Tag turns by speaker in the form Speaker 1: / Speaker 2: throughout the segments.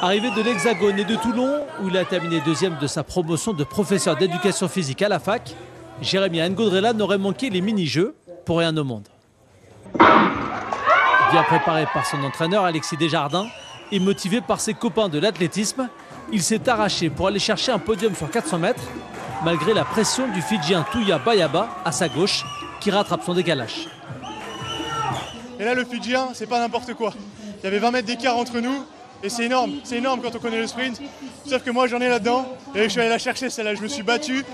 Speaker 1: Arrivé de l'Hexagone et de Toulon, où il a terminé deuxième de sa promotion de professeur d'éducation physique à la fac, Jérémy Ngodrella n'aurait manqué les mini-jeux pour rien au monde. Bien préparé par son entraîneur Alexis Desjardins et motivé par ses copains de l'athlétisme, il s'est arraché pour aller chercher un podium sur 400 mètres, malgré la pression du Fidjien Touya Bayaba à sa gauche, qui rattrape son décalage.
Speaker 2: Et là, le Fidjien, c'est pas n'importe quoi. Il y avait 20 mètres d'écart entre nous. Et c'est énorme quand on connaît le sprint. Sauf que moi j'en ai là-dedans et je suis allé la chercher celle-là. Je me suis battu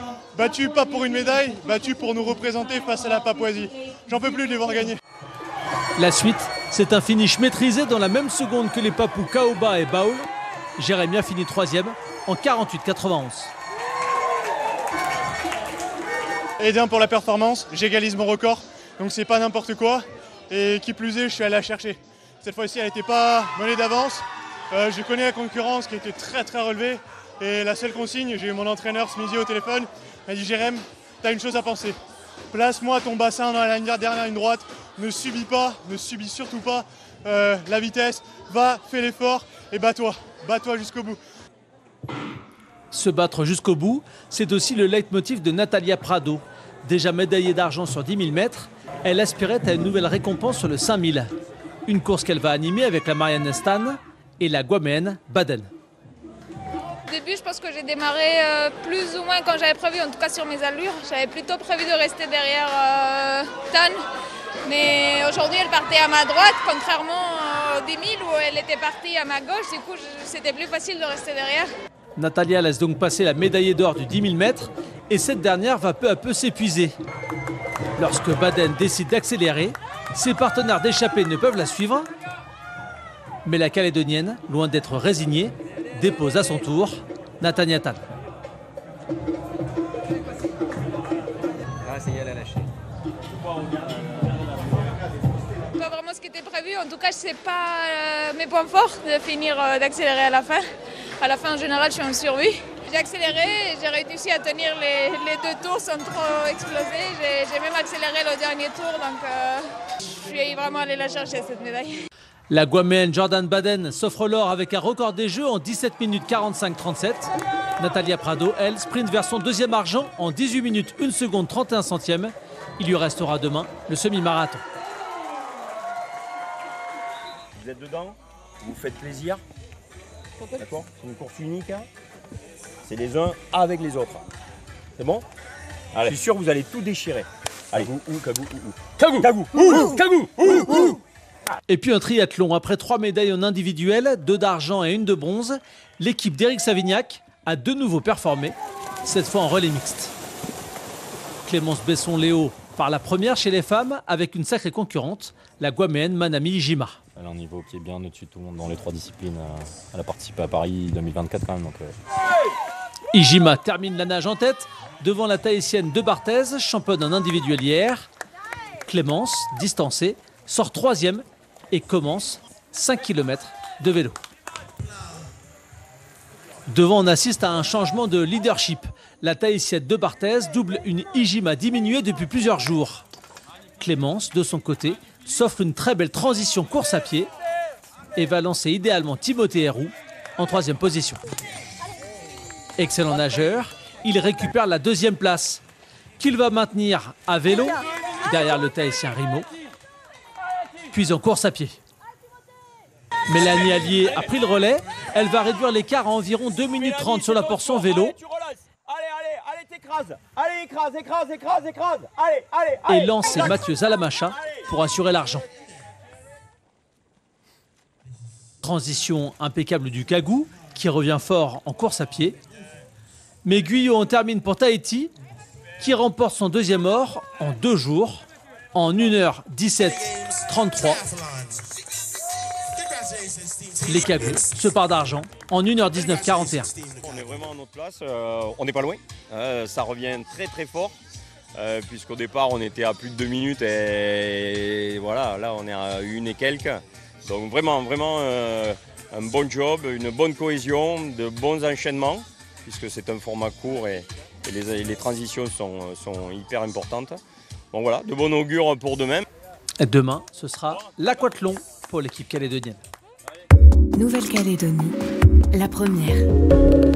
Speaker 2: pas pour une médaille, battu pour nous représenter face à la Papouasie. J'en peux plus de les voir gagner.
Speaker 1: La suite, c'est un finish maîtrisé dans la même seconde que les Papous Kaoba et Baoul. Jérémy a fini troisième en 48,91.
Speaker 2: Et d'un pour la performance, j'égalise mon record, donc c'est pas n'importe quoi. Et qui plus est, je suis allé la chercher. Cette fois-ci, elle n'était pas menée d'avance. Je connais la concurrence qui était très relevée et la seule consigne, j'ai eu mon entraîneur Smizi au téléphone, il m'a dit Jérém, tu as une chose à penser. Place-moi ton bassin dans la dernière ligne droite, ne subis surtout pas la vitesse, va, fais l'effort et bats-toi jusqu'au bout.
Speaker 1: Se battre jusqu'au bout, c'est aussi le leitmotiv de Natalia Prado. Déjà médaillée d'argent sur 10 000 mètres, elle aspirait à une nouvelle récompense sur le 5000. Une course qu'elle va animer avec la Marianne Stan et la Guaméenne Baden.
Speaker 3: Au début, je pense que j'ai démarré plus ou moins quand j'avais prévu, en tout cas sur mes allures. J'avais plutôt prévu de rester derrière Tan. Mais aujourd'hui, elle partait à ma droite, contrairement aux 10 000 où elle était partie à ma gauche. Du coup, c'était plus facile de rester derrière.
Speaker 1: Natalia laisse donc passer la médaillée d'or du 10 000 mètres et cette dernière va peu à peu s'épuiser. Lorsque Baden décide d'accélérer, ses partenaires d'échappée ne peuvent la suivre. Mais la Calédonienne, loin d'être résignée, dépose à son tour Natania Tan.
Speaker 4: Ça y est, elle a lâché.
Speaker 3: Pas vraiment ce qui était prévu. En tout cas, ce n'est pas mes points forts de finir d'accélérer à la fin. À la fin, en général, je suis en survie. J'ai accéléré et j'ai réussi à tenir les 2 tours sans trop exploser. J'ai même accéléré le dernier tour, donc je suis vraiment allée la chercher, cette médaille.
Speaker 1: La Guaméenne Jordan Baden s'offre l'or avec un record des Jeux en 17 minutes 45-37. Natalia Prado, elle, sprint vers son deuxième argent en 18 minutes 1 seconde 31 centièmes. Il lui restera demain le semi-marathon.
Speaker 4: Vous êtes dedans, vous faites plaisir. D'accord? C'est une course unique. Hein, c'est les uns avec les autres. C'est bon? Allez. Je suis sûr que vous allez tout déchirer. Allez. Kagou.
Speaker 1: Et puis un triathlon. Après 3 médailles en individuel, 2 d'argent et 1 de bronze, l'équipe d'Éric Savignac a de nouveau performé, cette fois en relais mixte. Clémence Besson-Léo part la première chez les femmes avec une sacrée concurrente, la Guaméenne Manami Ijima.
Speaker 5: Elle a un niveau qui est bien au-dessus de tout le monde dans les 3 disciplines. Elle a participé à Paris 2024 quand même. Donc,
Speaker 1: Ijima termine la nage en tête devant la Tahitienne de Barthez, championne en individuel hier. Clémence, distancée, sort 3e et commence 5 km de vélo. Devant, on assiste à un changement de leadership. La Tahitienne de Barthez double une Ijima diminuée depuis plusieurs jours. Clémence, de son côté, s'offre une très belle transition course à pied et va lancer idéalement Timothée Héroux en 3e position. Excellent nageur, il récupère la 2e place qu'il va maintenir à vélo derrière le Tahitien Rimo, puis en course à pied. Mélanie Allier a pris le relais, elle va réduire l'écart à environ 2 minutes 30 sur la portion vélo.
Speaker 4: Allez, t'écrases. Allez, écrase.
Speaker 1: Et lance Mathieu Zalamacha pour assurer l'argent. Transition impeccable du Kagou, qui revient fort en course à pied. Mais Guyot en termine pour Tahiti, qui remporte son 2e or en 2 jours, en 1h17-33. Les Kagous se partent d'argent en 1h19-41.
Speaker 4: On est vraiment à notre place, on n'est pas loin. Ça revient très fort, puisqu'au départ on était à plus de 2 minutes et voilà, là on est à 1 et quelques. Donc vraiment un bon job, une bonne cohésion, de bons enchaînements, puisque c'est un format court et les transitions sont hyper importantes. Donc voilà, de bon augure pour demain.
Speaker 1: Demain, ce sera l'aquathlon pour l'équipe calédonienne.
Speaker 6: Nouvelle-Calédonie, la première.